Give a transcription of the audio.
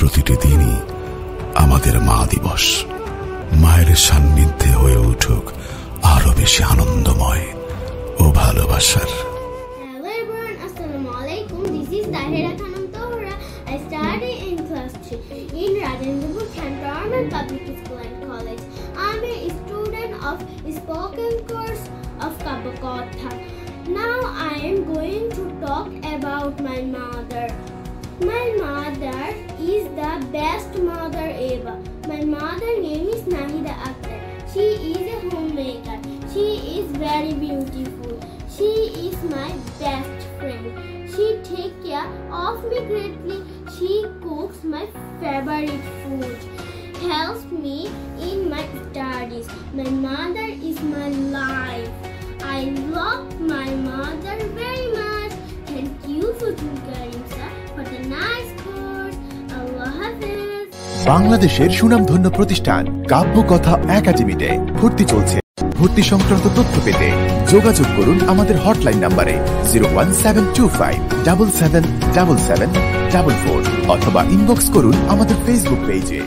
প্রতিটি দিনই আমাদের মা দিবস। মায়ের সান্নিধ্যে হয়ে উঠুক আরো বেশি আনন্দময় ও ভালোবাসার। Hello everyone, Assalamu alaikum. This is Tahira Khanum Tohra. I study in class 3 in Rajendrapur Cantonment Public School and College. I'm a student of spoken course of Kabakotha. Now I am going to talk about my mother. My mother is the best mother ever. My mother name is Nahida Akhtar. She is a homemaker. She is very beautiful. She is my best friend. She takes care of me greatly. She cooks my favorite food, helps me in my studies. My mother is my life. I love my mother very much. Thank you for Karim sir for the nice course. Allah Hafiz. বাংলাদেশের সুনামধন্য প্রতিষ্ঠান কাব্যকথা একাডেমিতে ভর্তি চলছে। ভর্তি সংক্রান্ত তথ্য পেতে যোগাযোগ করুন আমাদের হটলাইন নম্বরে 01725777744 অথবা ইনবক্স করুন আমাদের ফেসবুক পেজে।